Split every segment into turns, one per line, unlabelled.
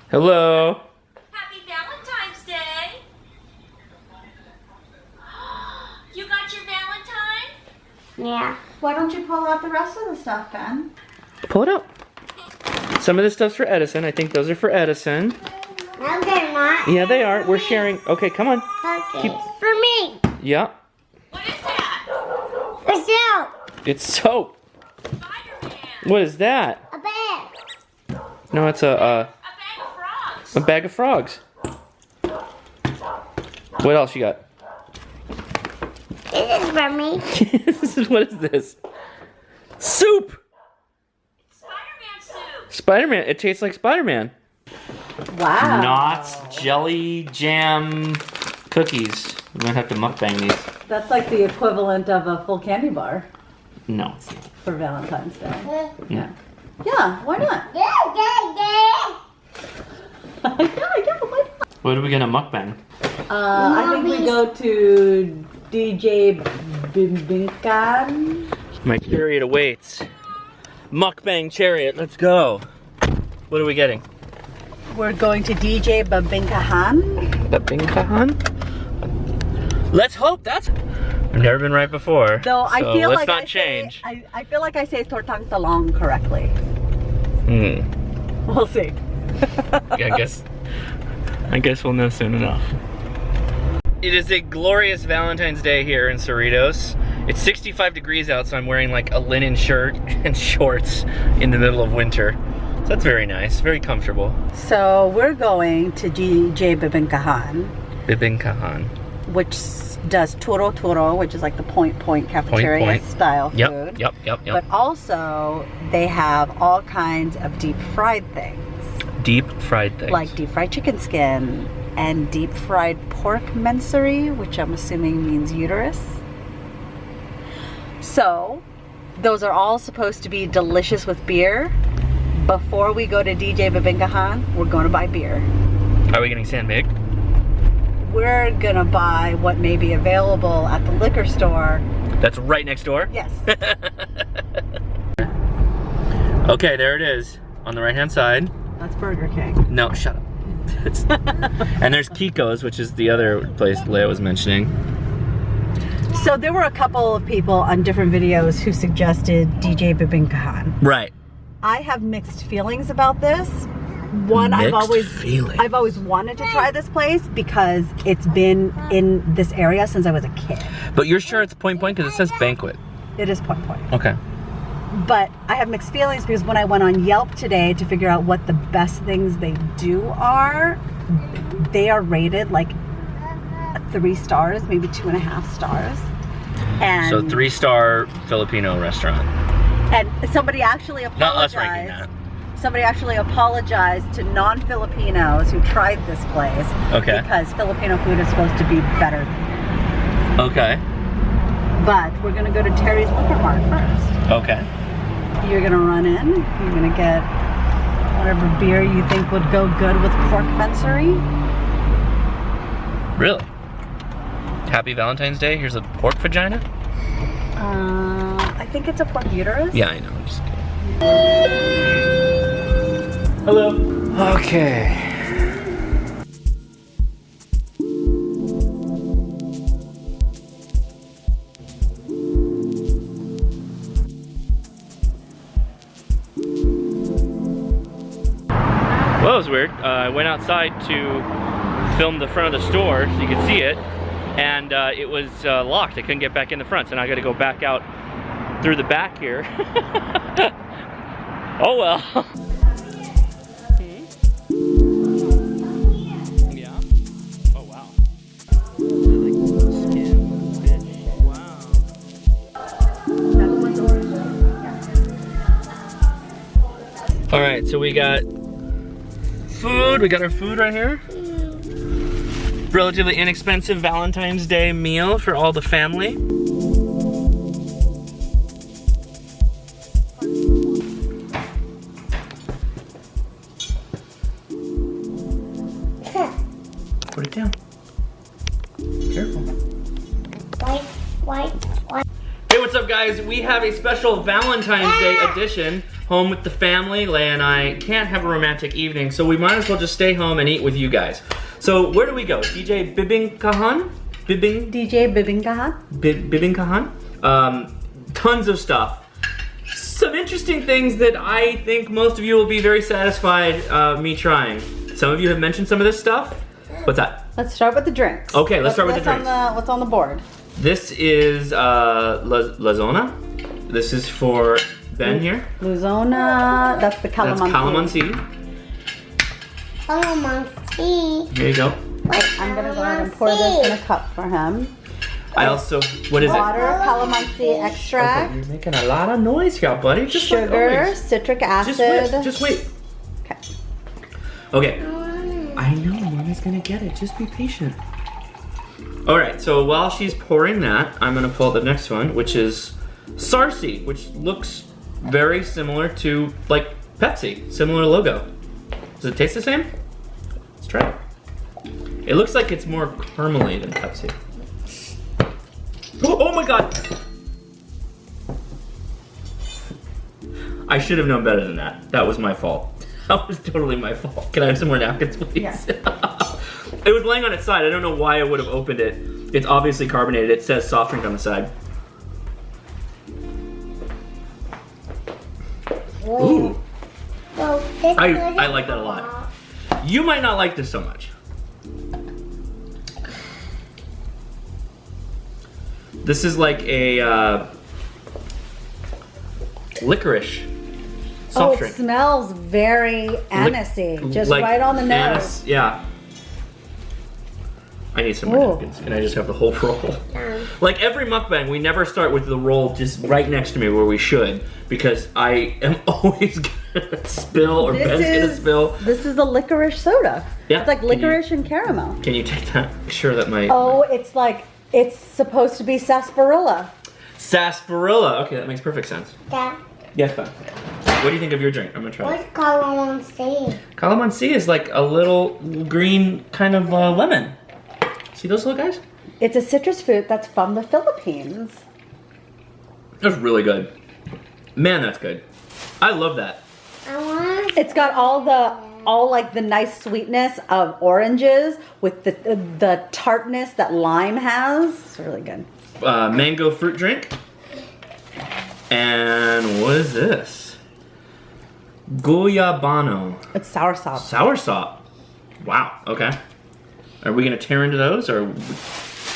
Hello.
Happy Valentine's Day. You got your Valentine?
Yeah.
Why don't you pull out the rest of the stuff, Ben?
Pull it out. Some of this stuff's for Edison. I think those are for Edison.
No, they're not.
Yeah, they are. We're sharing. Okay, come on.
Okay. For me.
Yeah.
What is that?
For soap.
It's soap.
Spider-Man.
What is that?
A bag.
No, it's
A bag of frogs.
a bag of frogs. What else you got?
This is for me.
What is this? Soup.
Spider-Man soup.
Spider-Man. It tastes like Spider-Man.
Wow.
Knots, jelly, jam, cookies. We're gonna have to mukbang these.
That's like the equivalent of a full candy bar
No.
for Valentine's Day.
Yeah.
Yeah, why not?
Yeah.
yeah, why not?
What are we gonna mukbang?
I think we go to DJ Bibingkahan.
My chariot awaits. Mukbang chariot, let's go. What are we getting?
We're going to DJ Bibingkahan.
Bibingkahan? Let's hope that's... I've never been right before.
Though I
so
feel
let's
like
not change.
I feel like I say Tortang Talong correctly. We'll see.
Yeah, I guess we'll know soon enough. It is a glorious Valentine's Day here in Cerritos. It's 65 degrees out, so I'm wearing like a linen shirt and shorts in the middle of winter. So that's very nice, very comfortable.
So we're going to DJ Bibingkahan.
Bibingkahan.
Which does turo turo, which is like the point cafeteria
Point.
style food.
Yep.
But also, they have all kinds of deep fried things.
Deep fried things.
Like deep fried chicken skin and deep fried pork menserie, which I'm assuming means uterus. So, those are all supposed to be delicious with beer. Before we go to DJ Bibingkahan, we're going to buy beer.
Are we getting sandbag?
We're gonna buy what may be available at the liquor store.
That's right next door?
Yes.
Okay, there it is. On the right-hand side.
That's Burger King.
No, shut up. And there's Kiko's, which is the other place Leia was mentioning.
So there were a couple of people on different videos who suggested DJ Bibingkahan.
Right.
I have mixed feelings about this. One, I've always wanted to try this place because it's been in this area since I was a kid.
But you're sure it's point because it says banquet.
It is point.
Okay.
But I have mixed feelings because when I went on Yelp today to figure out what the best things they do are, they are rated like 3 stars, maybe 2.5 stars. And
So 3-star Filipino restaurant.
And somebody actually apologized.
Not us ranking that.
Somebody actually apologized to non-Filipinos who tried this place.
Okay.
Because Filipino food is supposed to be better than theirs.
Okay.
But we're gonna go to Terry's Liquor Mart first.
Okay.
You're gonna run in. You're gonna get whatever beer you think would go good with pork menserie.
Really? Happy Valentine's Day. Here's a pork vagina.
I think it's a pork uterus.
Yeah, I know. I'm just kidding. Hello. Okay. Well, that was weird. I went outside to film the front of the store so you could see it, and it was locked. I couldn't get back in the front, so now I got to go back out through the back here. Oh well. Yeah. Oh wow. Wow. All right, so we got food. We got our food right here. Relatively inexpensive Valentine's Day meal for all the family. Put it down. Careful.
White.
Hey, what's up guys? We have a special Valentine's Day edition home with the family. Leia and I can't have a romantic evening, so we might as well just stay home and eat with you guys. So where do we go? DJ Bibingkahan?
DJ Bibingkahan?
Bibingkahan? Tons of stuff. Some interesting things that I think most of you will be very satisfied me trying. Some of you have mentioned some of this stuff. What's that?
Let's start with the drinks.
Okay, let's start with the drinks.
What's on the board?
This is Lazona. This is for Ben here.
Luzona, that's the calamansi.
That's
Calamansi.
Here you go.
I'm gonna go ahead and pour this in a cup for him.
I also, what is
Water,
it?
calamansi extract.
Okay, you're making a lot of noise here, buddy. Just like
Sugar,
always.
citric acid.
Just wait.
Okay.
Okay. I know, Mommy's gonna get it. Just be patient. All right, so while she's pouring that, I'm gonna pull the next one, which is Sarsi, which looks very similar to, like, Pepsi. Similar logo. Does it taste the same? Let's try it. It looks like it's more caramely than Pepsi. Oh my God! I should have known better than that. That was my fault. That was totally my fault. Can I have some more napkins, please?
Yeah.
It was laying on its side. I don't know why I would have opened it. It's obviously carbonated. It says soft drink on the side. Ooh.
So this
I like that a lot. You might not like this so much. This is like a licorice soft drink.
It smells very anisey. Just like right on the nose.
Anise, yeah. I need some more napkins. Can I just have the whole roll? Like every mukbang, we never start with the roll just right next to me where we should, because I am always gonna spill, or Ben's gonna spill.
This is a licorice soda.
Yeah.
It's like licorice and caramel.
Can you take that? Make sure that my...
Oh, it's like, it's supposed to be sarsaparilla.
Sarsaparilla. Okay, that makes perfect sense.
Dad,
Yes, Ben. What do you think of your drink? I'm gonna try it.
what's calamansi?
Calamansi is like a little green kind of lemon. See those little guys?
It's a citrus fruit that's from the Philippines.
That's really good. Man, that's good. I love that.
I want.
It's got all like the nice sweetness of oranges with the tartness that lime has. It's really good.
Mango fruit drink. And what is this? Guyabano.
It's soursop.
Soursop. Wow, okay. Are we gonna tear into those, or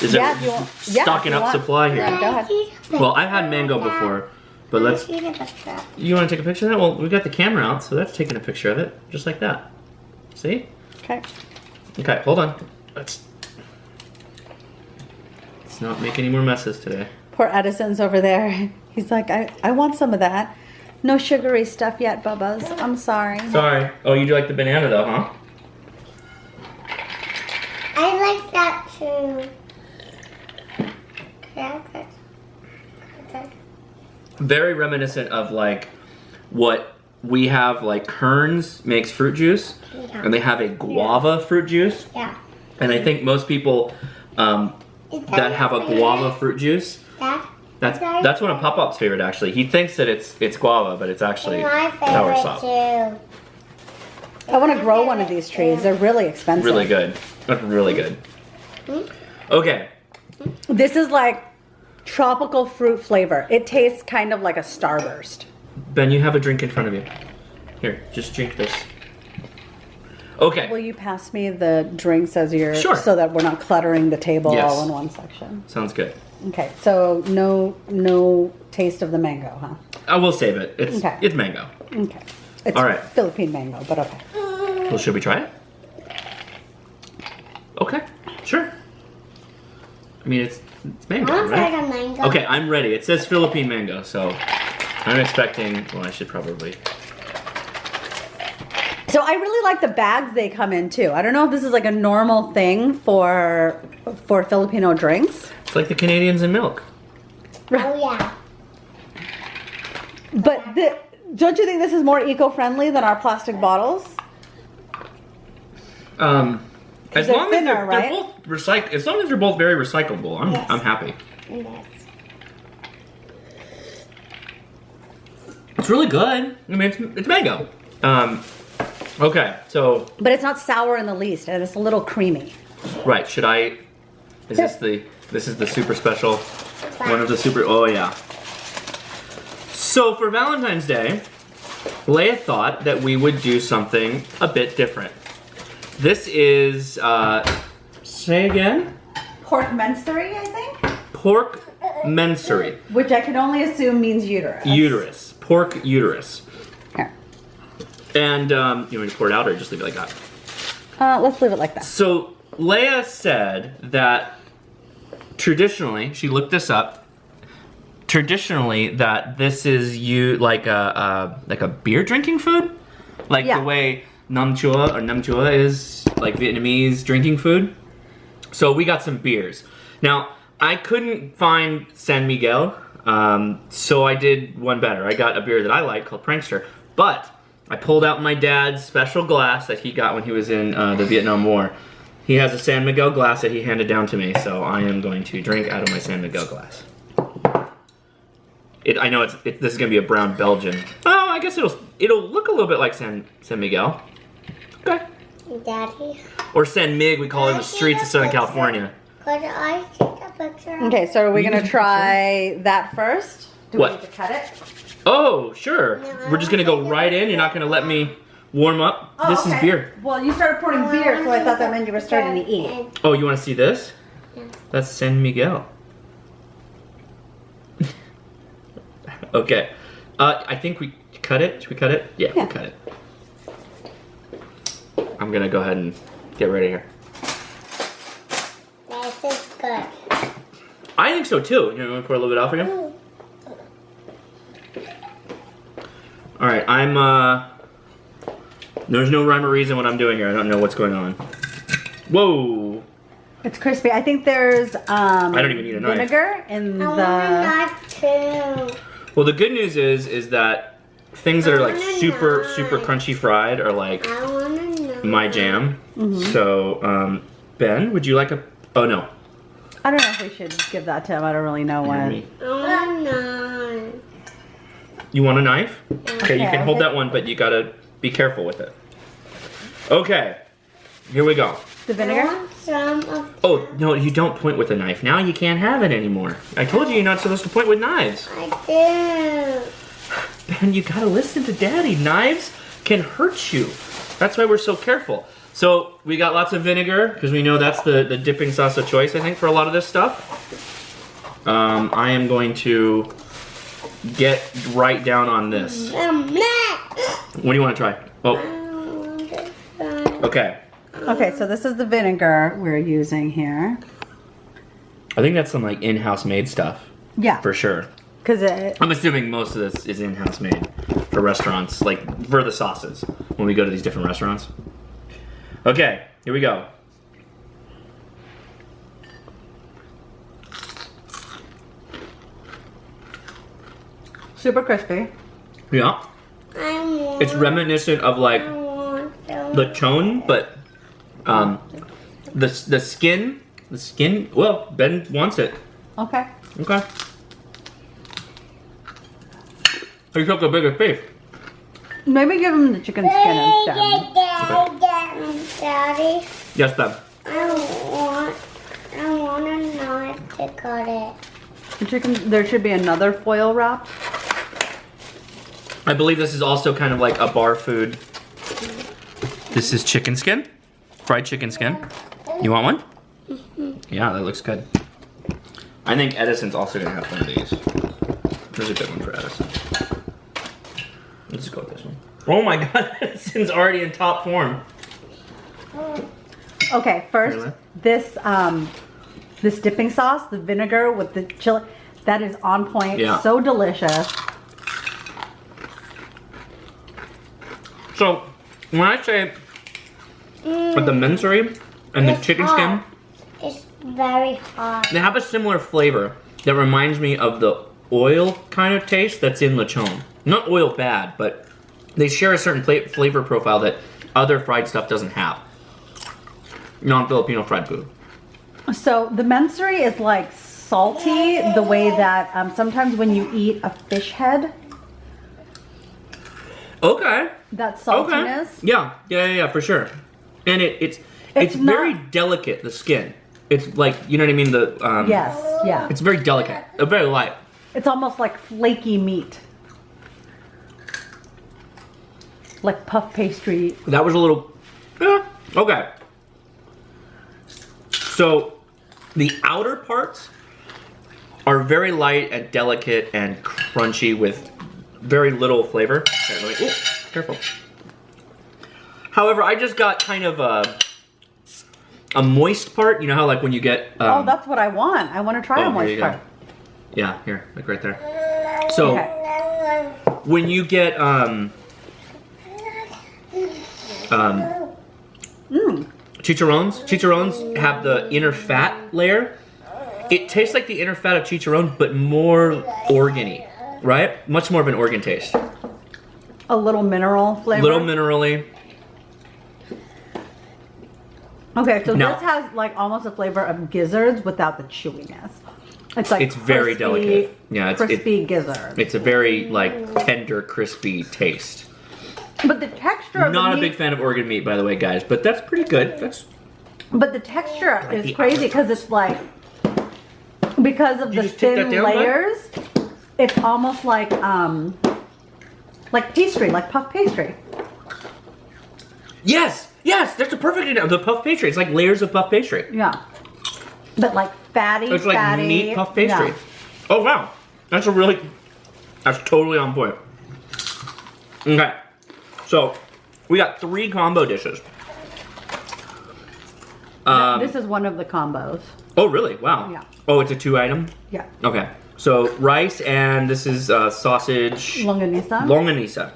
is it stocking up supply here?
Yeah, go ahead.
Well, I've had mango before, but let's... You wanna take a picture of that? Well, we got the camera out, so that's taking a picture of it, just like that. See?
Okay.
Okay, hold on. Let's not make any more messes today.
Poor Edison's over there. He's like, I want some of that. No sugary stuff yet, Bubba's. I'm sorry.
Sorry. Oh, you do like the banana though, huh?
I like that too.
Very reminiscent of like what we have, like Kern's makes fruit juice, and they have a guava fruit juice.
Yeah.
And I think most people that have a guava fruit juice, that's one of Pop-Up's favorite actually. He thinks that it's guava, but it's actually
My
soursop.
favorite too.
I want to grow one of these trees. They're really expensive.
Really good. That's really good. Okay.
This is like tropical fruit flavor. It tastes kind of like a Starburst.
Ben, you have a drink in front of you. Here, just drink this. Okay.
Will you pass me the drinks as you're,
Sure.
so that we're not cluttering the table
Yes.
all in one section?
Sounds good.
Okay, so no taste of the mango, huh?
I will save it. It's mango.
Okay. It's
All right.
Philippine mango, but okay.
Well, should we try it? Okay, sure. I mean, it's mango,
I want to try
right?
the mango.
Okay, I'm ready. It says Philippine mango, so I'm expecting, well, I should probably.
So I really like the bags they come in too. I don't know if this is like a normal thing for Filipino drinks.
It's like the Canadians in milk.
Oh yeah.
But don't you think this is more eco-friendly than our plastic bottles?
As
they're
long as
thinner,
they're
right?
both as long as they're both very recyclable,
Yes.
I'm happy.
Yes.
It's really good. I mean, it's mango. Okay, so
But it's not sour in the least, and it's a little creamy.
right. Should I? Is this the super special? One of the super. Oh yeah. So for Valentine's Day, Leia thought that we would do something a bit different. This is say again.
Pork menserie, I think?
Pork menserie.
Which I can only assume means uterus.
Uterus. Pork uterus.
Here.
And you want me to pour it out or just leave it like that?
Let's leave it like that.
So Leia said that traditionally, she looked this up. Traditionally, that this is like a beer drinking food, like
Yeah.
the way nam chua is like Vietnamese drinking food. So we got some beers. Now I couldn't find San Miguel, so I did one better. I got a beer that I like called Prankster, but I pulled out my dad's special glass that he got when he was in the Vietnam War. He has a San Miguel glass that he handed down to me, so I am going to drink out of my San Miguel glass. I know this is gonna be a brown Belgian. Oh, I guess it'll look a little bit like San Miguel. Okay.
Daddy,
Or San Mig, we call it in the streets of Southern California.
could I take a picture?
Okay, so are we gonna try that first? Do
What?
we need to cut it?
Oh, sure.
No,
We're just gonna go right in. You're not gonna let me warm up. This is beer.
Well, you started pouring beer, so I thought that meant you were starting to eat.
Oh, you want to see this?
Yeah.
That's San Miguel. Okay. I think we cut it. Should we cut it? Yeah, we'll cut it. I'm gonna go ahead and get ready here.
This is good.
I think so too. You want to pour a little bit out for you? All right, there's no rhyme or reason what I'm doing here. I don't know what's going on. Whoa.
It's crispy. I think there's
I don't even need a knife.
vinegar in
I want
the.
a knife too.
Well, the good news is that things that are like
I want a
super
knife.
crunchy fried are like
I want to know.
my jam. So, Ben, would you like a? Oh no.
I don't know if we should give that to him. I don't really know
Hear
when.
me.
I want a knife.
You want a knife? Okay, you
Okay,
can hold
okay.
that one, but you gotta be careful with it. Okay, here we go.
The
I
vinegar?
want some of.
Oh, no, you don't point with a knife. Now you can't have it anymore. I told you you're not supposed to point with knives.
I do.
Ben, you gotta listen to Daddy. Knives can hurt you. That's why we're so careful. So we got lots of vinegar, because we know that's the dipping sauce of choice, I think, for a lot of this stuff. I am going to get right down on this. What do you want to try? Oh, okay.
Okay, so this is the vinegar we're using here.
I think that's some like in-house made stuff,
Yeah,
for sure.
because it.
I'm assuming most of this is in-house made for restaurants, like for the sauces, when we go to these different restaurants. Okay, here we go.
Super crispy.
Yeah, it's reminiscent of like lechon, but the skin. Well, Ben wants it.
Okay.
Okay. You took a bigger piece.
Maybe give him the chicken skin instead.
Daddy,
Yes, Ben.
I want a knife to cut it.
The chicken. There should be another foil wrap.
I believe this is also kind of like a bar food. This is chicken skin, fried chicken skin. You want one? Yeah, that looks good. I think Edison's also gonna have one of these. There's a good one for Edison. Let's just go with this one. Oh my God, Edison's already in top form.
Okay, first
Really?
this dipping sauce, the vinegar with the chili, that is on point.
Yeah.
So delicious.
So, when I say with the menserie and the
It's
chicken
hot.
skin,
It's very hot.
they have a similar flavor that reminds me of the oil kind of taste that's in lechon. Not oil bad, but they share a certain flavor profile that other fried stuff doesn't have. Non-Filipino fried food.
So the menserie is like salty the way that sometimes when you eat a fish head,
Okay.
That
Okay.
saltiness.
Yeah, for sure. And it's
It's
very
not-
delicate, the skin. It's like, you know what I mean? The
Yes, yeah.
It's very delicate. Very light.
It's almost like flaky meat. Like puff pastry.
That was a little, okay. So, the outer parts are very light and delicate and crunchy with very little flavor. Okay, let me, ooh, careful. However, I just got kind of a moist part. You know how like when you get...
Oh, that's what I want. I want to try a
here
moist
you go.
part.
Yeah, here, like right there. So,
Okay.
when you get chicharrones have the inner fat layer. It tastes like the inner fat of chicharron, but more organy, right? Much more of an organ taste.
A little mineral flavor.
Little minerally.
Okay, so
Now-
this has like almost a flavor of gizzards without the chewiness. It's like
It's very delicate. Yeah,
crispy gizzard.
It's a very like tender, crispy taste.
But the texture of
Not
the
a
meat,
big fan of organ meat, by the way, guys, but that's pretty good. That's
but the texture
Like
is
the
crazy because it's like because of
You
the
just take that
thin
down, bud?
layers. It's almost like pastry, like puff pastry.
yes, that's a perfect example. The puff pastry. It's like layers of puff pastry.
Yeah, but like fatty,
It's like
fatty
meat puff pastry.
Yeah.
Oh wow, that's totally on point. Okay, so we got 3 combo dishes.
This is one of the combos.
Oh really? Wow.
Yeah.
Oh, it's a 2-item.
Yeah,
Okay, so rice and this is sausage.
longanisa.
Longanisa.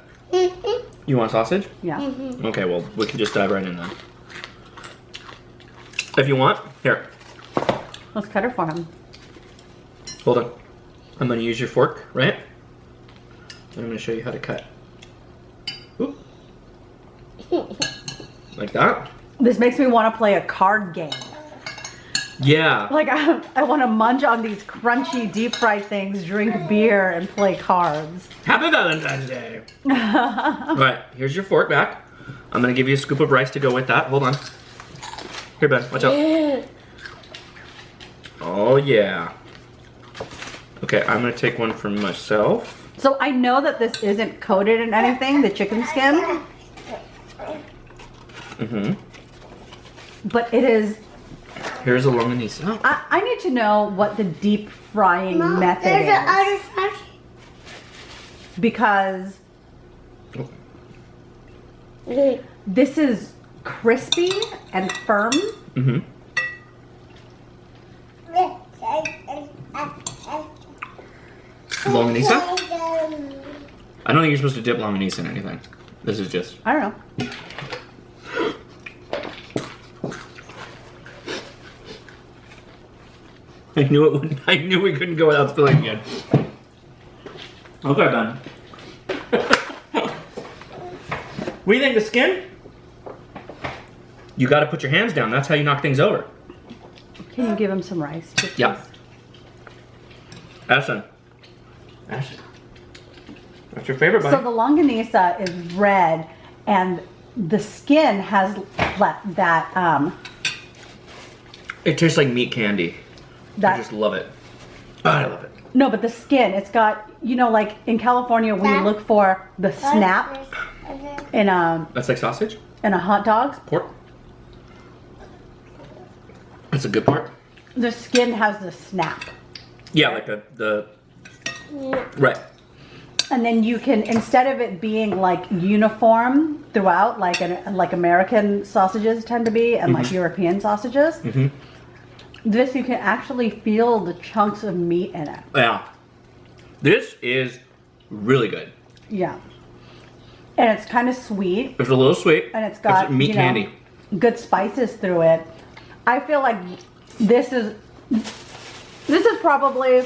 You want sausage?
Yeah.
Okay, well we can just dive right in then. If you want, here.
Let's cut it for him.
Hold on. I'm gonna use your fork, right? And I'm gonna show you how to cut. Oop. Like that?
This makes me want to play a card game.
Yeah.
Like I want to munch on these crunchy deep fried things, drink beer, and play cards.
Happy Valentine's Day. Alright, here's your fork back. I'm gonna give you a scoop of rice to go with that. Hold on. Here, Ben, watch out. Oh yeah. Okay, I'm gonna take one for myself.
So I know that this isn't coated in anything, the chicken skin, but it is.
Here's a longanisa. Oh.
I need to know what the deep frying
Mom,
method
there's
is,
an other side.
because this is crispy and firm.
Longanisa? I don't think you're supposed to dip longanisa in anything. This is just...
I don't know.
I knew it would. I knew we couldn't go without spilling again. Okay, Ben. What do you think, the skin? You gotta put your hands down. That's how you knock things over.
Can you give him some rice? Please?
Yeah. Ashton. Ashton. What's your favorite, buddy?
So the longanisa is red, and the skin has that
It tastes like meat candy. I
that
just love it. Oh, I love it.
no, but the skin, it's got, you know, like in California when you look for the snap in
That's like sausage?
a hot dog,
Pork? That's a good part.
the skin has the snap.
Yeah, like the right.
And then you can, instead of it being like uniform throughout, like American sausages tend to be, and like European sausages, this you can actually feel the chunks of meat in it.
Yeah. This is really good.
Yeah. And it's kind of sweet,
It's a little sweet.
and it's got
meat
you know,
candy.
good spices through it. I feel like this is probably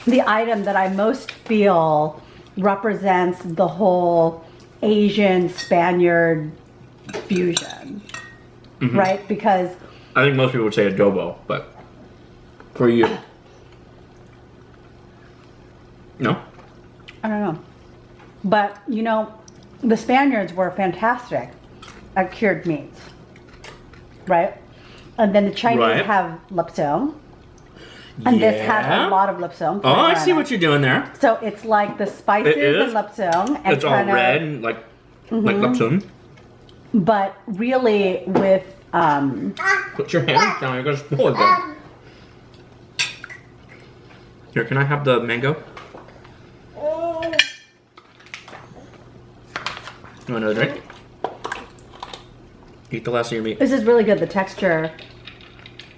the item that I most feel represents the whole Asian Spaniard fusion, right? Because
I think most people would say adobo, but for you. No?
I don't know. But you know, the Spaniards were fantastic at cured meats, right? And then the Chinese
Right.
have lapsang, and this has a lot of lapsang.
Oh, I see what you're doing there.
So it's like the spices
It is.
and lapsang, and
It's all
kinda,
red and like lapsang.
but really with
Put your hand down. You're gonna spoil it. Then. Here, can I have the mango? You want another drink? Eat the last of your meat.
this is really good. The texture,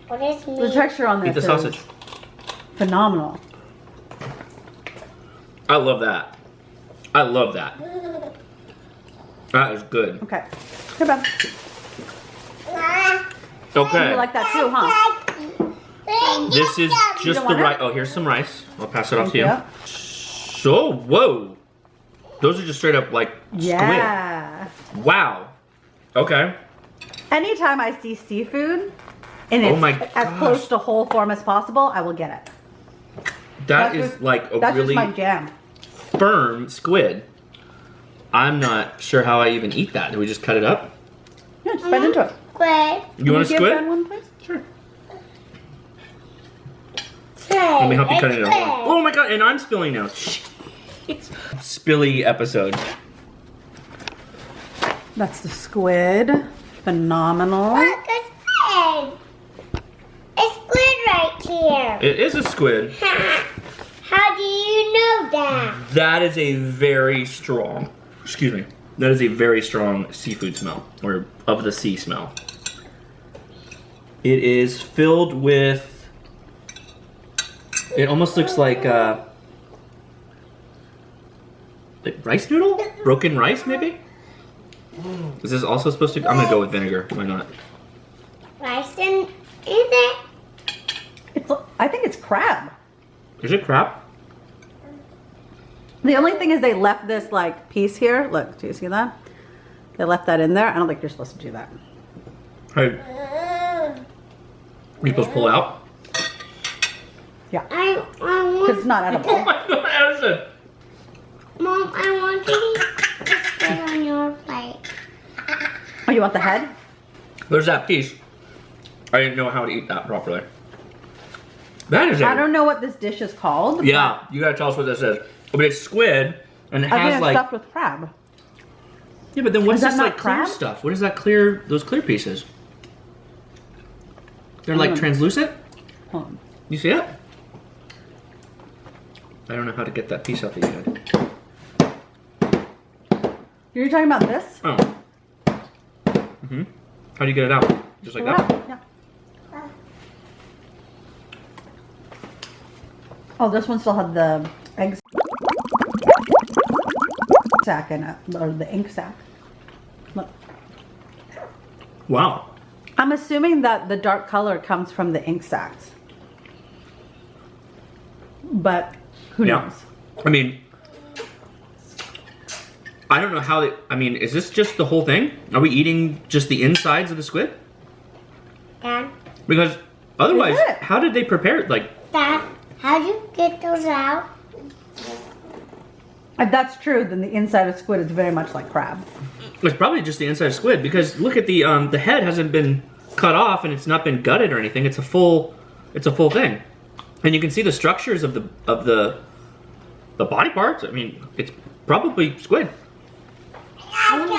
What is
the
meat?
texture on this
Eat the
is
sausage.
phenomenal.
I love that. I love that. That is good.
Okay, here, Bob.
Okay.
You like that too, huh?
This is just
don't
the
want
rice.
it?
Oh, here's some rice. I'll pass it off to
Thank
you.
you.
So, whoa. Those are just straight up like
Yeah.
squid. Wow. Okay.
Anytime I see seafood and
Oh
it's
my
as
gosh.
close to whole form as possible, I will get it.
That
That's
is
just-
like a
That's
really
just my jam.
firm squid. I'm not sure how I even eat that. Do we just cut it up?
Yeah, just bite into it.
Squid.
You want a
Give
squid?
Ben one, please?
Sure.
Let
me help you cut it up. Oh my god, and I'm spilling now. Spilly episode.
That's the squid. Phenomenal.
Look, a squid. A squid right here.
It is a squid.
How do you know that?
That is a very strong, excuse me, that is a very strong seafood smell, or of the sea smell. It is filled with, it almost looks like rice noodle? Broken rice, maybe? Is this also supposed to, I'm gonna go with vinegar, why not?
Rice in it?
I think it's crab.
Is it crab?
The only thing is they left this like piece here. Look, do you see that? They left that in there. I don't think you're supposed to do that.
Hey, you supposed to pull out?
Yeah,
I
because
want,
it's not
Oh
edible.
my god, Addison!
Mom, I want to eat the squid on your plate.
Oh, you want the head?
There's that piece. I didn't know how to eat that properly. That is
I don't know what this dish is called.
Yeah, you gotta tell us what this is. But it's squid, and it
I think
has
it's
like.
stuffed with crab.
Yeah, but then what's
Is that
this
not
like clear
crab?
stuff? What is that clear? Those clear pieces? They're like translucent.
Hold on.
You see it? I don't know how to get that piece out that you had.
You're talking about this?
Oh. Mhm. How do you get it out? Just like that?
Yeah. Oh, this one still had the egg sack in it, or the ink sack. Look.
Wow.
I'm assuming that the dark color comes from the ink sacks. But who
Yeah.
knows?
I mean, I don't know how they. I mean, is this just the whole thing? Are we eating just the insides of the squid?
Dad,
Because otherwise,
Is it?
how did they prepare it? Like,
Dad, how do you get those out?
If that's true, then the inside of squid is very much like crab.
it's probably just the inside of squid. Because look at the head hasn't been cut off and it's not been gutted or anything. It's a full thing, and you can see the structures of the body parts. I mean, it's probably squid.
I want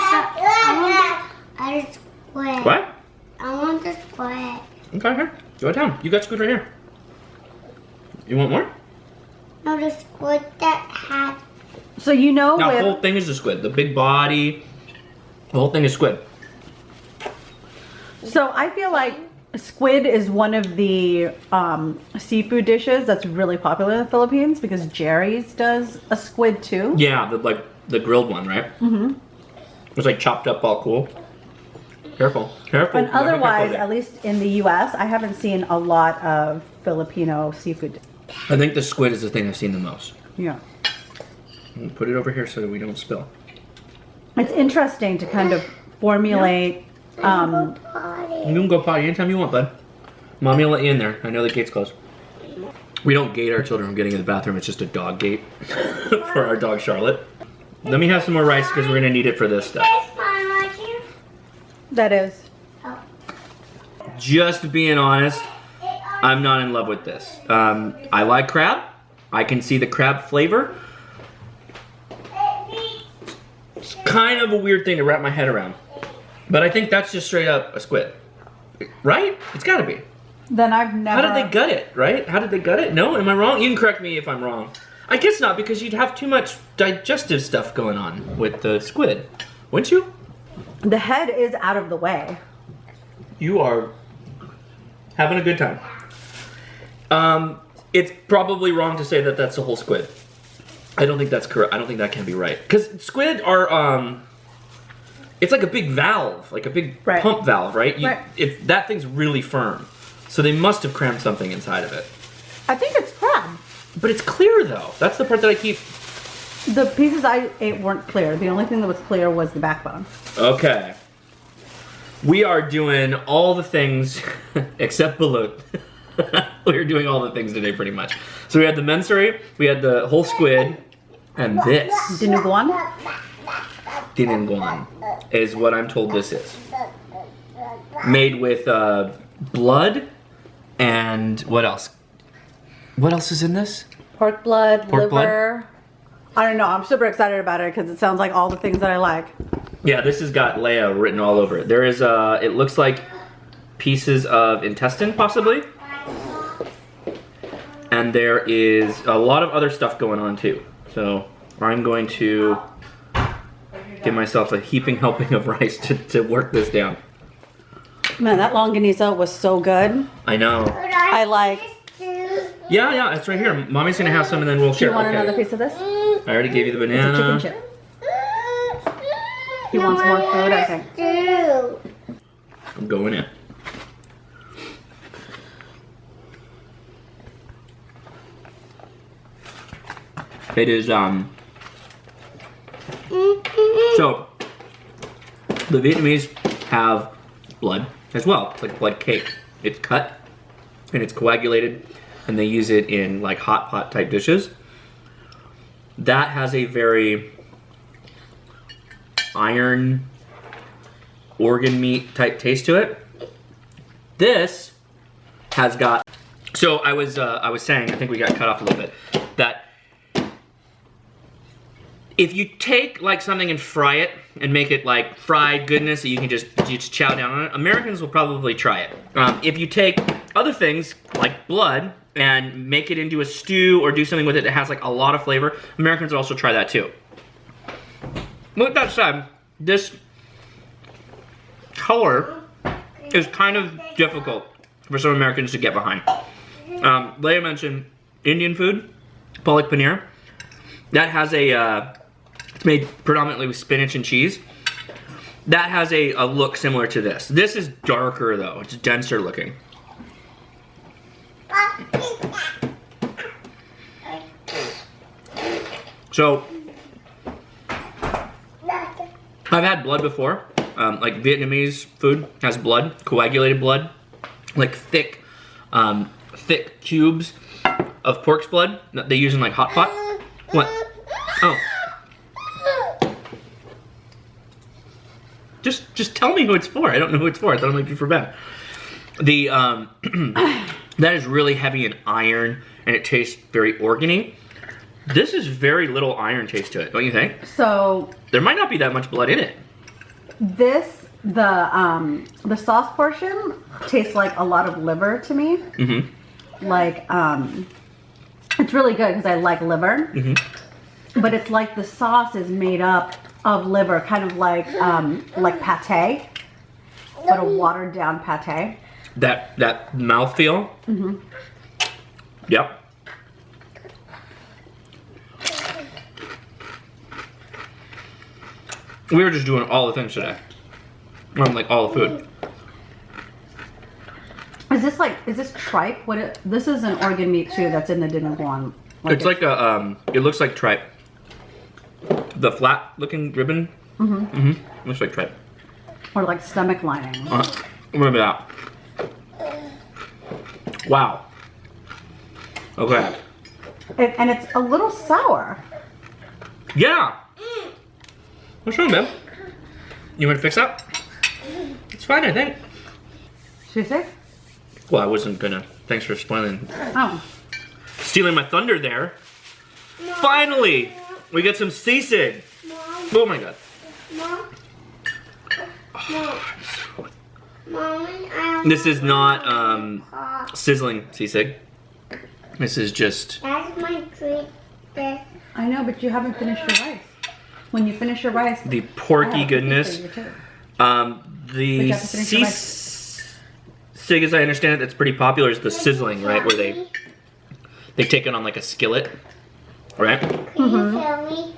the squid.
What?
I want the squid.
Okay, here. Go down. You got squid right here. You want more?
No, the squid that has.
So you know
No, the
with
whole thing is the squid. The big body. The whole thing is squid.
So I feel like squid is one of the seafood dishes that's really popular in the Philippines because Jerry's does a squid too.
Yeah, the grilled one, right? Mm-hmm. It's like chopped up all cool. Careful, careful.
And
You gotta be
otherwise,
careful
at least in the US, I haven't seen a lot of Filipino seafood.
there. I think the squid is the thing I've seen the most.
Yeah.
Put it over here so that we don't spill.
It's interesting to kind of formulate
You can go potty anytime you want, bud. Mommy will let you in there. I know the gate's closed. We don't gate our children from getting in the bathroom. It's just a dog gate for our dog Charlotte. Let me have some more rice because we're gonna need it for this stuff.
It's fun, aren't you?
That is.
Just being honest, I'm not in love with this. I like crab. I can see the crab flavor. It's kind of a weird thing to wrap my head around. But I think that's just straight up a squid. Right? It's gotta be.
Then I've never...
How did they gut it, right? How did they gut it? No? Am I wrong? You can correct me if I'm wrong. I guess not, because you'd have too much digestive stuff going on with the squid. Wouldn't you?
The head is out of the way.
You are having a good time. It's probably wrong to say that that's a whole squid. I don't think that's correct. I don't think that can be right. Because squid are, it's like a big valve, like a big pump valve, right? That thing's really firm. So they must have crammed something inside of it.
I think it's crab.
But it's clear though. That's the part that I keep...
The pieces I ate weren't clear. The only thing that was clear was the backbone. Okay.
We are doing all the things except balut. We're doing all the things today pretty much. So we had the mensuri, we had the whole squid, and this.
Dinuguan?
Dinuguan is what I'm told this is. Made with blood and what else? What else is in this?
Pork blood,
Pork
liver. I don't know. I'm super excited about it because it sounds like all the things that I like.
Yeah, this has got Leia written all over it. There is, it looks like pieces of intestine, possibly. And there is a lot of other stuff going on, too. So I'm going to give myself a heaping helping of rice to work this down.
Man, that longanisa was so good.
I know.
I like...
Yeah, it's right here. Mommy's going to have some and then we'll share.
Do you want another piece of this?
I already gave you the banana.
It's a chicken chip. He wants more food, I think.
I'm going in. It is, so, the Vietnamese have blood as well. It's like blood cake. It's cut and it's coagulated and they use it in like hot pot type dishes. That has a very iron organ meat type taste to it. This has got, so I was saying, I think we got cut off a little bit, that if you take like something and fry it and make it like fried goodness that you can just chow down on it, Americans will probably try it. If you take other things like blood and make it into a stew or do something with it that has like a lot of flavor, Americans will also try that too. With that said, this color is kind of difficult for some Americans to get behind. Leia mentioned Indian food, palak paneer. That has a, it's made predominantly with spinach and cheese. That has a look similar to this. This is darker though, it's denser looking. So, I've had blood before. Like Vietnamese food has blood, coagulated blood, like thick cubes of pork's blood that they use in like hot pot. What? Oh. Just tell me who it's for. I don't know who it's for. I thought it might be for Ben. The that is really heavy in iron and it tastes very organy. This is very little iron taste to it, don't you think? So there might not be that much blood in it.
This, the sauce portion tastes like a lot of liver to me. Mm-hmm. Like, it's really good because I like liver. Mm-hmm. But it's like the sauce is made up of liver, kind of like pate, but a watered down pate.
That mouthfeel. Mm-hmm. Yep. We were just doing all the things today. Like all the food.
Is this tripe? This is an organ meat too that's in the Dinuguan.
It's like a, it looks like tripe. The flat looking ribbon. Mm-hmm. Mm-hmm. Looks like tripe.
Or like stomach lining.
Remember that. Wow. Okay.
And it's a little sour.
Yeah. What's wrong, babe? You want to fix that? It's fine, I think.
Sisig?
Well, I wasn't gonna. Thanks for spoiling.
Oh.
Stealing my thunder there. Finally, we get some sisig. Oh my god.
Mom.
This is not sizzling sisig. This is just.
That's my treat.
I know, but you haven't finished your rice. When you finish your rice,
The porky goodness. The
have to finish your
sisig, as I understand it, that's pretty popular is the sizzling, right? Where they take it on like a skillet, right?
Can you tell me?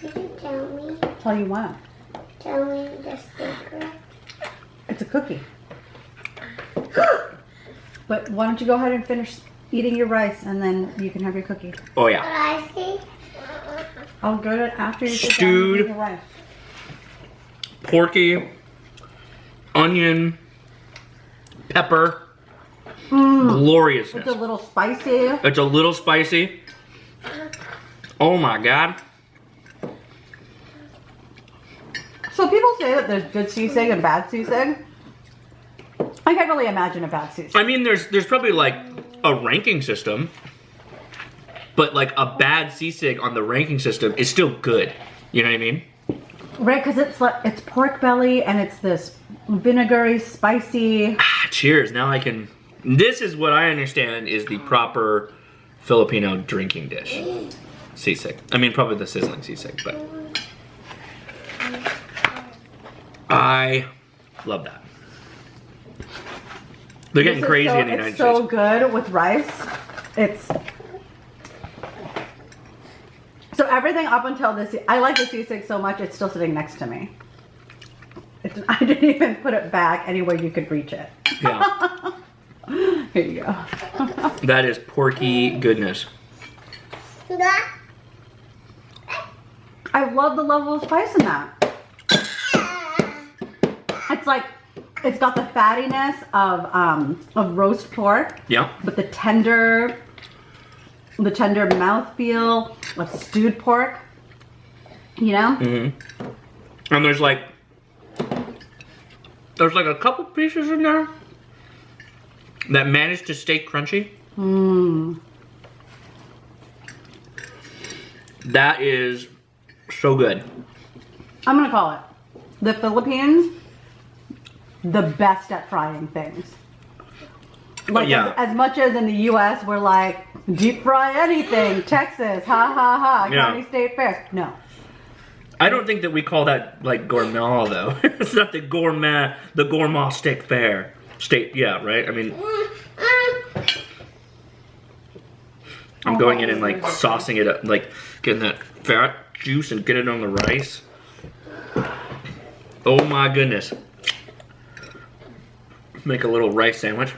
Can you tell me?
tell you what.
Tell me the secret.
It's a cookie. But why don't you go ahead and finish eating your rice and then you can have your cookie.
Oh
What
yeah.
I see?
I'll go to after you sit down and
Stewed.
eat your rice.
Porky, onion, pepper, gloriousness.
It's a little spicy.
It's a little spicy. Oh my god.
So people say that there's good sisig and bad sisig. I can't really imagine a bad sisig.
I mean, there's probably like a ranking system, but like a bad sisig on the ranking system is still good. You know what I mean?
Right, because it's pork belly and it's this vinegary, spicy.
Ah, cheers. Now I can. This is what I understand is the proper Filipino drinking dish. Sisig. I mean, probably the sizzling sisig, but I love that. They're getting crazy in the United
It's so
States.
good with rice. It's so everything up until this. I like the sisig so much. It's still sitting next to me. I didn't even put it back anywhere you could reach it.
Yeah.
Here you go.
That is porky goodness.
I love the level of spice in that. It's like it's got the fattiness of roast pork,
Yeah.
but the tender mouthfeel of stewed pork. You know?
And there's like a couple pieces in there that managed to stay crunchy. That is so good.
I'm gonna call it the Philippines the best at frying things. Like
Yeah.
as much as in the U.S. we're like deep fry anything, Texas, ha ha ha,
Yeah.
County State Fair. No,
I don't think that we call that like gourmet though. It's not the gourmet steak fair. State, yeah, right? I mean, I'm going in and like saucing it up, like getting that fat juice and get it on the rice. Oh my goodness. Make a little rice sandwich.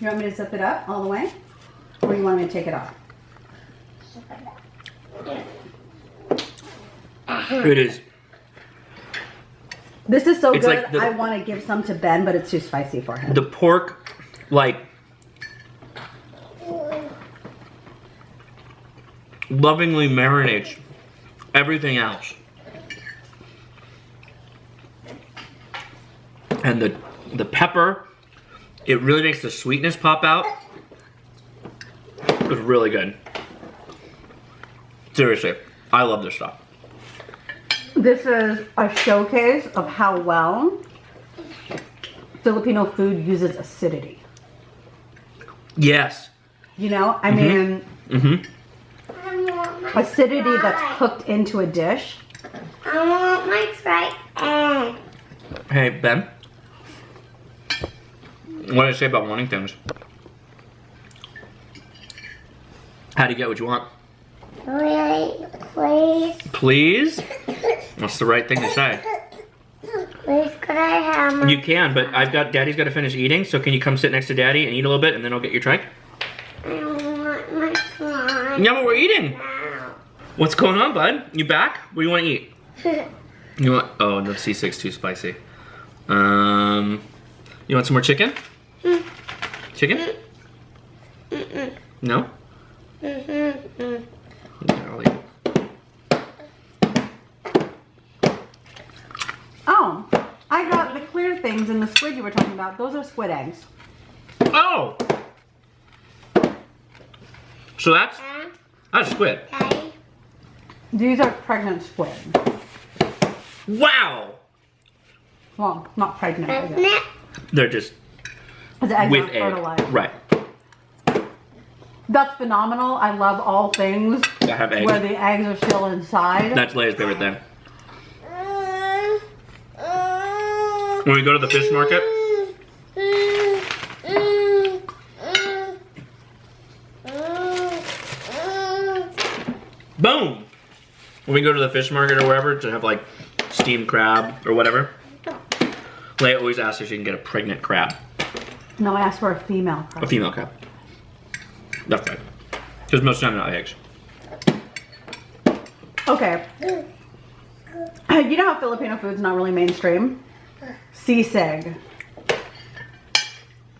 you want me to zip it up all the way, or you want me to take it off?
It is.
This is so
It's
good.
like the-
I want to give some to Ben, but it's too spicy for him.
The pork, like, lovingly marinates everything else. And the pepper, it really makes the sweetness pop out. It's really good. Seriously, I love this stuff.
This is a showcase of how well Filipino food uses acidity.
Yes.
You know, I mean,
Mm-hmm.
I want my
acidity
fry.
that's cooked into a dish.
I want my fried egg.
Hey, Ben. What did I say about wanting things? How do you get what you want?
Really, please,
Please? That's the right thing to say.
please, could I have my?
You can, but Daddy's got to finish eating, so can you come sit next to Daddy and eat a little bit, and then I'll get your tray?
I want my fry.
Yeah, but we're eating.
now.
What's going on, bud? You back? What do you want to eat? You want? Oh, the C6 too spicy. You want some more chicken? Chicken? No? Yeah, I'll eat.
things in the squid you were talking about, those are squid eggs.
Oh! So that's squid.
Daddy.
These are pregnant squid.
Wow!
Well, not pregnant. I guess.
Isn't
They're just
The eggs
with
aren't
egg.
fertilized.
Right.
That's phenomenal. I love all things
That have eggs.
where the eggs are still inside.
That's Leia's favorite thing. When we go to the fish market, boom! When we go to the fish market or wherever to have like steamed crab or whatever, Leia always asks if she can get a pregnant crab.
No, I asked for a female crab.
A female crab. That's right. Because most of the time they're not eggs.
Okay. You know how Filipino food's not really mainstream? Sisig.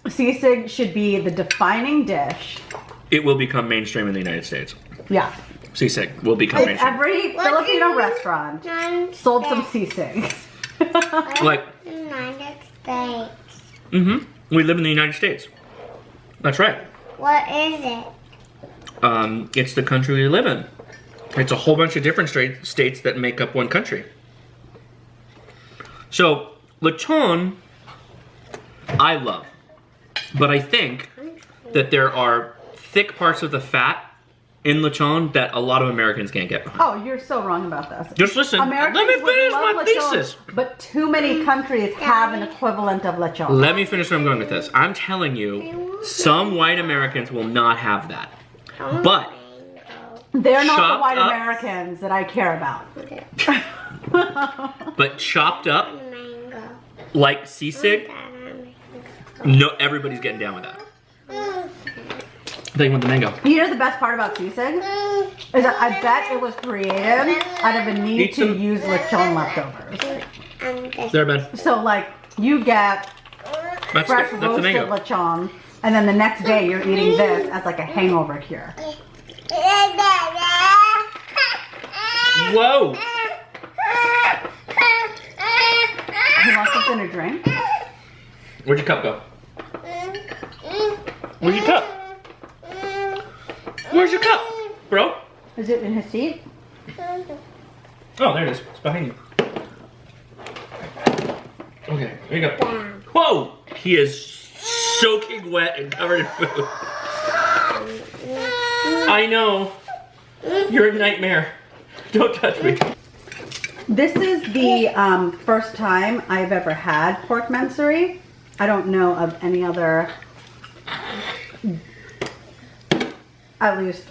Sisig should be the defining dish.
It will become mainstream in the United States.
Yeah.
Sisig will become
If
mainstream.
every Filipino restaurant sold some sisig.
Like,
United States.
we live in the United States. That's right.
What is it?
It's the country we live in. It's a whole bunch of different states that make up one country. So, lechon, I love. But I think that there are thick parts of the fat in lechon that a lot of Americans can't get behind.
Oh, you're so wrong about this.
Just listen,
Americans
let me
would
finish
love
my
lechon,
thesis.
But too many countries have an equivalent of lechon.
Let me finish where I'm going with this. I'm telling you, some white Americans will not have that. But
They're not the
chopped
white
up-
Americans that I care about.
but chopped up
Mango.
like sisig, no, everybody's getting down with that. I think you want the mango.
You know the best part about sisig? Is that I bet it was created out of a need
Eat
to
some-
use lechon leftovers.
There, Ben.
So like, you get
That's
fresh
the
roasted
mango.
lechon, and then the next day you're eating this as like a hangover cure.
Whoa!
You want something to drink?
Where'd your cup go? Where's your cup? Where's your cup, bro?
Is it in his seat?
Oh, there it is. It's behind you. Okay, here you go. Whoa! He is soaking wet and covered in food. I know. You're a nightmare. Don't touch me.
This is the first time I've ever had pork mansory. I don't know of any other, at least,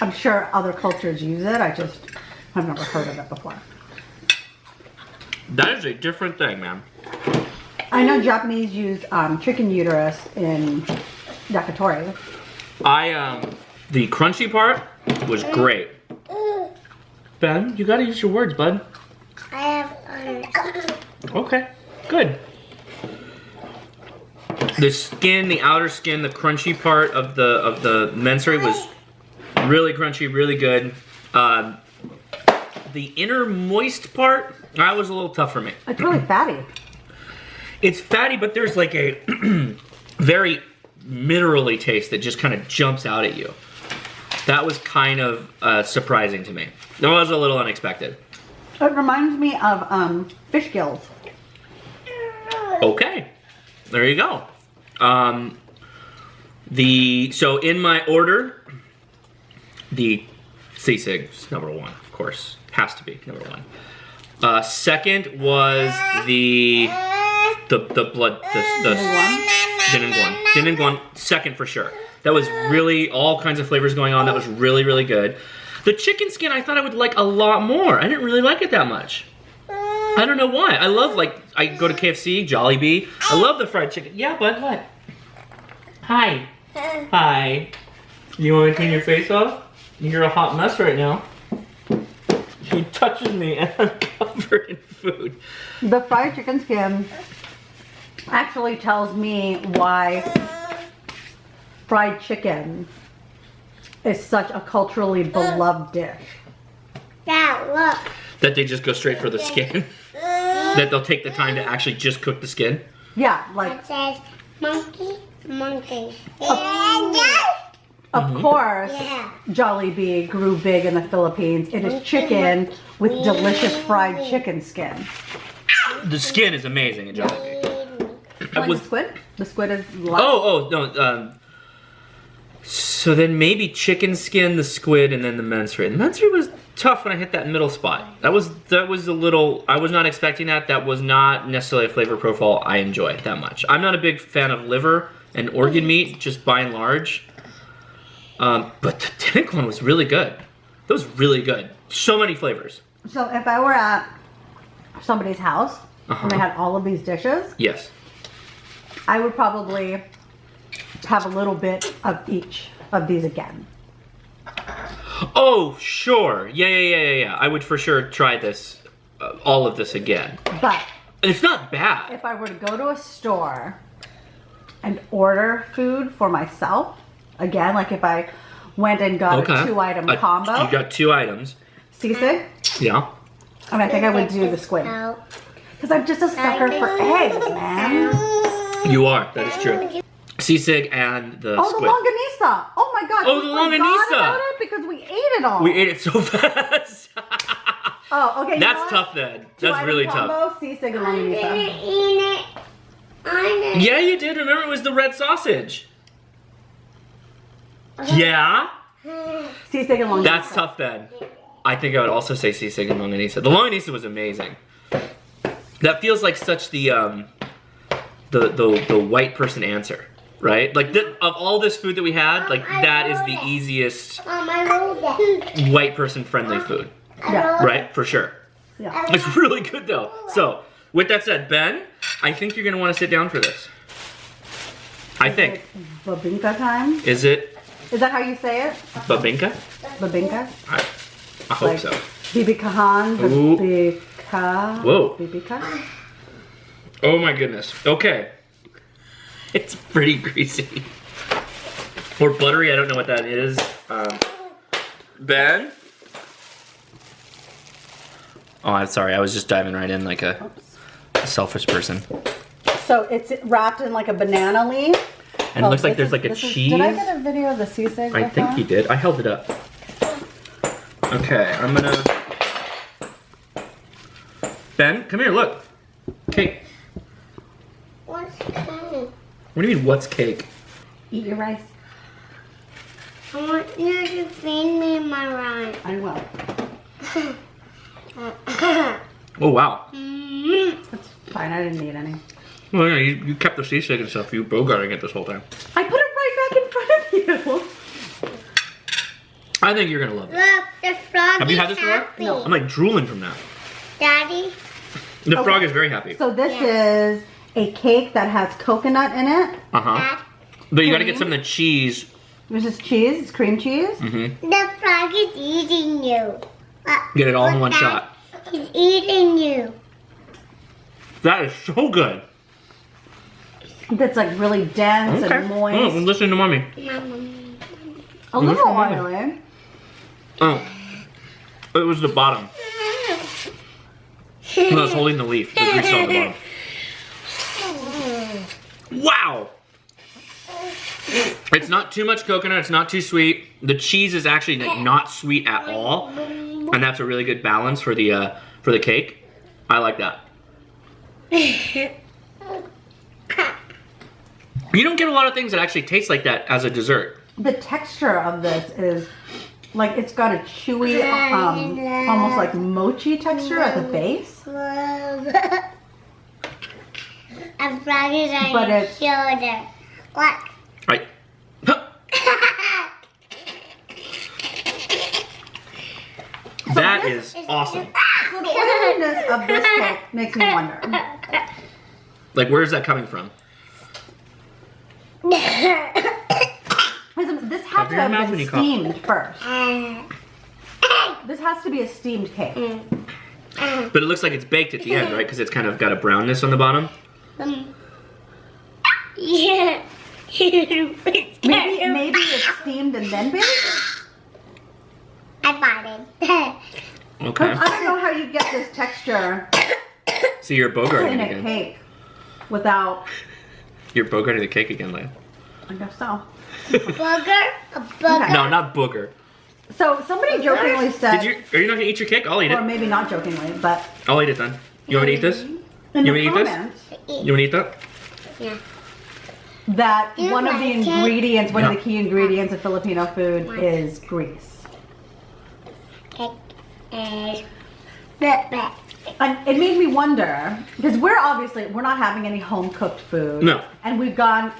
I'm sure other cultures use it. I just have never heard of it before.
That is a different thing, man.
I know Japanese use chicken uterus in yakitori.
The crunchy part was great. Ben, you gotta use your words, bud.
I have others.
Okay, good. The skin, the outer skin, the crunchy part of the mansory was really crunchy, really good. The inner moist part, that was a little tough for me.
It's really fatty.
It's fatty, but there's like a very minerally taste that just kind of jumps out at you. That was kind of surprising to me. That was a little unexpected.
It reminds me of fish gills.
Okay, there you go. So in my order, the sisig is number one, of course, has to be number one. Second was the Dinuguan, second for sure. That was really all kinds of flavors going on. That was really, really good. The chicken skin I thought I would like a lot more. I didn't really like it that much. I don't know why. I love, like, I go to KFC, Jollibee. I love the fried chicken. Yeah, bud, what? Hi. Hi. You want to clean your face off? You're a hot mess right now. He touches me and I'm covered in food.
The fried chicken skin actually tells me why fried chicken is such a culturally beloved dish.
Dad, look.
That they just go straight for the skin. That they'll take the time to actually just cook the skin?
Yeah, like
It says monkey, monkey.
of course,
Yeah.
Jollibee grew big in the Philippines. It is chicken with delicious fried chicken skin.
The skin is amazing at Jollibee.
Like the squid? The squid is
No. So then maybe chicken skin, the squid, and then the men's rib. The men's rib was tough when I hit that middle spot. That was a little, I was not expecting that. That was not necessarily a flavor profile I enjoy that much. I'm not a big fan of liver and organ meat, just by and large. But the Dinuguan was really good. That was really good. So many flavors.
So if I were at somebody's house and they had all of these dishes,
Yes.
I would probably have a little bit of each of these again.
Oh, sure. Yeah. I would for sure try this, all of this again.
But
It's not bad.
if I were to go to a store and order food for myself, again, like if I went and got a 2-item combo,
You got 2 items.
Sisig,
Yeah.
and I think I would do the squid. Because I'm just a sucker for eggs, man.
You are. That is true. Sisig and the
Oh,
squid.
the longanisa. Oh my god.
Oh,
we
the
forgot
longanisa.
about it because we ate it all.
We ate it so fast.
Oh, okay.
That's tough then. That's really tough.
Combo, Sisig and longanisa.
Eat it. I
Yeah, you did. Remember, it was the red sausage. Yeah?
Sisig and longanisa.
That's tough then. I think I would also say sisig and longanisa. The longanisa was amazing. That feels like such the white person answer, right? Like of all this food that we had, like that is the easiest
I rolled it.
white person friendly food,
Yeah.
right? For sure.
Yeah.
It's really good though. So, with that said, Ben, I think you're gonna want to sit down for this. I think.
Bibingka time.
Is it
Is that how you say it?
Bibingka?
Bibingka?
I hope
Like
so.
Bibingkahan.
Ooh.
Bibingka.
Whoa.
Bibingka.
Oh my goodness. Okay. It's pretty greasy. Or buttery, I don't know what that is. Ben? Oh, I'm sorry. I was just diving right in like a selfish person.
So it's wrapped in like a banana leaf.
And it looks like
this
there's like a
this
cheese.
Did I get a video of the sisig?
I think he did. I held it up. Okay, I'm gonna... Ben, come here, look. Cake.
What's cake?
What do you mean, what's cake?
Eat your rice.
I want you to feed me my rice.
I will.
Oh, wow.
That's fine. I didn't eat any.
Well, yeah, you kept the sisig and stuff. You bogarting it this whole time.
I put it right back in front of you.
I think you're gonna love it.
Look, the frog
Have you
is
had this before?
happy.
No.
I'm like drooling from that.
Daddy,
The
Okay.
frog is very happy.
So this is a cake that has coconut in it.
Uh-huh.
Dad,
But you gotta get
cream.
some of the cheese.
This is cheese. It's cream cheese.
Mm-hmm.
the frog is eating you.
Get it all in
Look,
one
Dad,
shot.
He's eating you.
That is so good.
That's like really dense
Okay.
and moist.
Oh, listen to mommy.
A little
Listen to
oily.
Oh. It was the bottom. When I was holding the leaf. The grease on the bottom. Wow! It's not too much coconut, it's not too sweet. The cheese is actually like not sweet at all. And that's a really good balance for the cake. I like that. You don't get a lot of things that actually taste like that as a dessert.
The texture of this is like it's got a chewy, almost like mochi texture at the base.
A frog is on
But
your
it's-
shoulder. What?
Right. That is awesome.
So the oiliness of this cake makes me wonder.
Like, where is that coming from?
Listen, this has
Cover
to
your mouth
have
when
been
you cough.
steamed first. This has to be a steamed cake.
But it looks like it's baked at the end, right? Because it's kind of got a brownness on the bottom.
Yeah.
Maybe it's steamed and then baked?
I farted.
Okay.
I don't know how you get this texture
So you're bogarting
in a
again.
cake without.
You're bogarting the cake again, Leia.
I guess so.
Booger? A booger?
Okay.
No, not booger.
So somebody jokingly said,
Are you not gonna eat your cake? I'll eat
or
it.
maybe not jokingly, but
I'll eat it then. You want me to eat this?
in
You
the
wanna eat this?
comments,
You want to eat that?
Yeah.
that
You
one of the
like it?
ingredients, one of
Yeah.
the key ingredients of Filipino food is grease.
Cake is bleh.
And it made me wonder, because we're not having any home cooked food.
No.
And we've gone,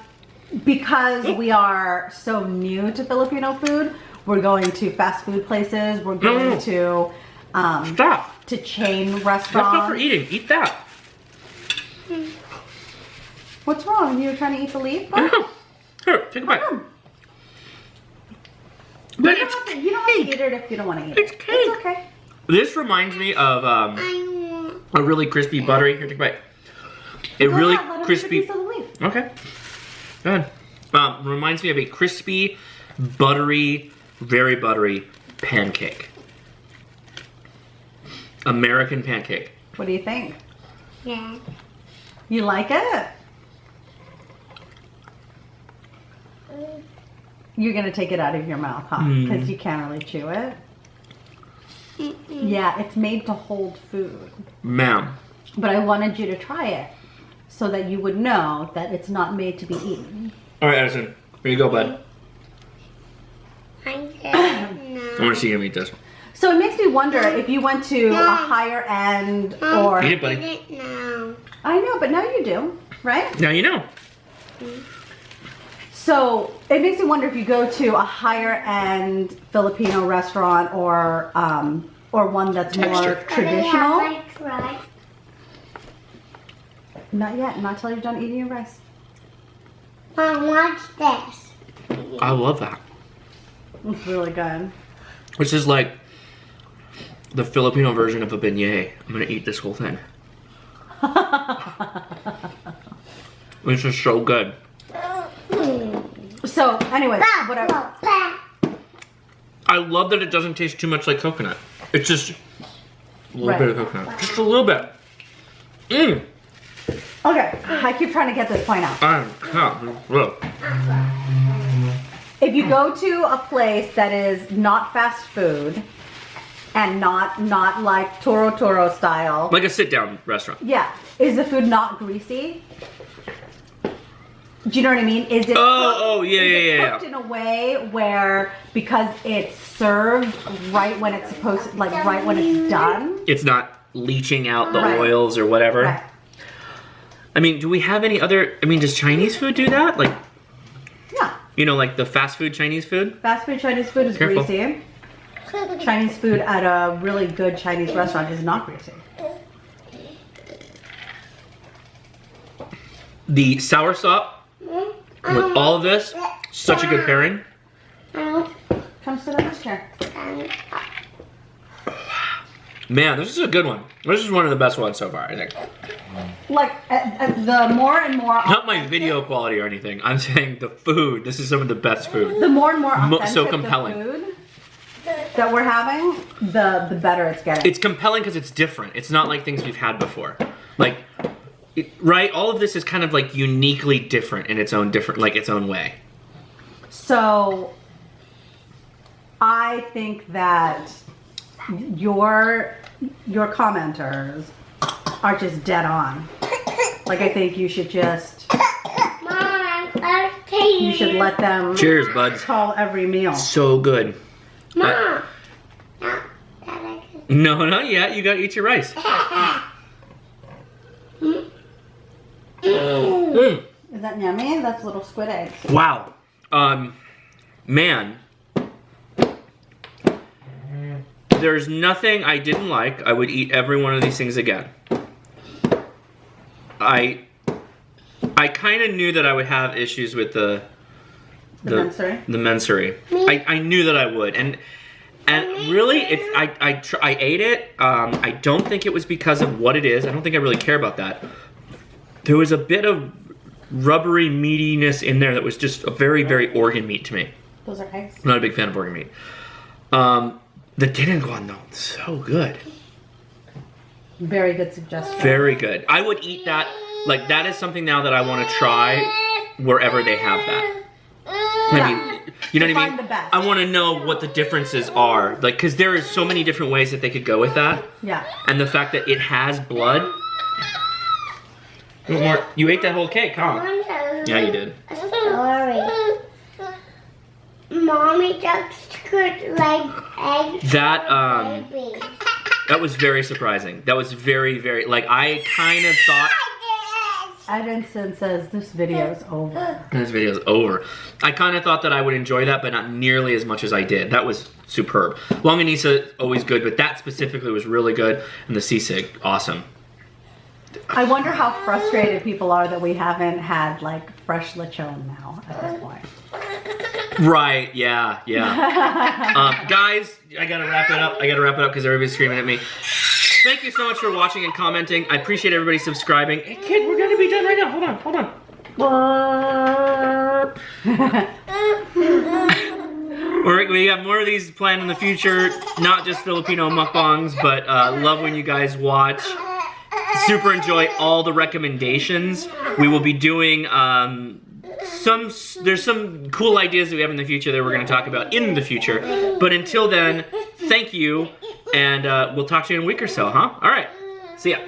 because we are so new to Filipino food, we're going to fast food places, we're going
No.
to
Stop.
to chain
That's not for
restaurants.
eating. Eat that.
What's wrong? You were trying to eat the leaf?
Here, take a bite.
Come.
But
You
it's
don't have to eat it if you don't want to eat
It's
it.
cake.
It's okay.
This reminds me of
I want
a really crispy, buttery. Here, take a bite. A really
Go ahead, let him eat a
crispy.
piece of the leaf.
Okay. Go ahead. Reminds me of a crispy, buttery, very buttery pancake. American pancake.
What do you think?
yeah.
You like it? You're gonna take it out of your mouth, huh? Because you can't really chew it. Yeah, it's made to hold food.
Ma'am.
But I wanted you to try it so that you would know that it's not made to be eaten.
All right, Addison. Here you go, bud.
I'm good
I
now.
want to see him eat this.
So it makes me wonder if you went to a higher end or...
Eat it, buddy.
Eat it now.
I know, but now you do, right?
Now you know.
So it makes me wonder if you go to a higher end Filipino restaurant or one that's more
Texture.
traditional.
Have I tried?
Not yet, not till you're done eating your rice.
Mom, watch this.
I love that.
It's really good.
This is like the Filipino version of a beignet. I'm gonna eat this whole thing. This is so good.
So, anyways, whatever.
I love that it doesn't taste too much like coconut. It's just a little
Right.
bit of coconut. Just a little bit. Mmm.
Okay, I keep trying to get this point out.
Look.
If you go to a place that is not fast food and not like Toro style,
Like a sit-down restaurant.
yeah, is the food not greasy? Do you know what I mean? Is it cooked in a way where, because it's served right when it's supposed to, like right when it's done?
It's not leaching out the
Right.
oils or whatever.
Right.
I mean, do we have any other, does Chinese food do that? Like,
Yeah.
you know, like the fast food Chinese food?
Fast food Chinese food is
Careful.
greasy. Chinese food at a really good Chinese restaurant is not greasy.
The soursop with all of this, such a good pairing.
Come sit on this chair.
Man, this is a good one. This is one of the best ones so far, I think.
Like, the more and more...
Not my video quality or anything. I'm saying the food. This is some of the best food.
The more and more authentic
so compelling.
the food that we're having, the better it's getting.
It's compelling because it's different. It's not like things we've had before. Like, right? All of this is kind of like uniquely different in its own its own way.
So, I think that your commenters are just dead on. Like, I think you should just...
Mom, I'm tasting.
You should let them
Cheers, buds.
call every meal.
So good.
Mom. Not that I can.
No, not yet. You gotta eat your rice. Mm.
Is that yummy? That's little squid eggs.
Wow. Man. There's nothing I didn't like. I would eat every one of these things again. I kind of knew that I would have issues with the
Mensory?
The mensory. I knew that I would, and really, it's I ate it. I don't think it was because of what it is. I don't think I really care about that. There was a bit of rubbery meatiness in there that was just a very, very organ meat to me.
Those are eggs.
I'm not a big fan of organ meat. The Dinuguan though, so good.
Very good suggestion.
Very good. I would eat that. Like, that is something now that I want to try wherever they have that. I mean, you know what I mean?
Find the best.
I want to know what the differences are. Like, because there is so many different ways that they could go with that.
Yeah.
And the fact that it has blood. You ate that whole cake, huh? Yeah, you did.
Sorry. Mommy just could like eggs.
That was very surprising. That was very, very, like, I kind of thought.
Edinson says this video's over.
This video's over. I kind of thought that I would enjoy that, but not nearly as much as I did. That was superb. Longanisa, always good, but that specifically was really good. And the Sisig, awesome.
I wonder how frustrated people are that we haven't had like fresh lechon now at this point.
Right, yeah. Guys, I gotta wrap it up. Because everybody's screaming at me. Thank you so much for watching and commenting. I appreciate everybody subscribing. Hey kid, we're gonna be done right now. Hold on. We have more of these planned in the future. Not just Filipino mukbangs, but love when you guys watch. Super enjoy all the recommendations. We will be doing there's some cool ideas that we have in the future that we're going to talk about in the future. But until then, thank you, and we'll talk to you in a week or so, huh? All right, see ya.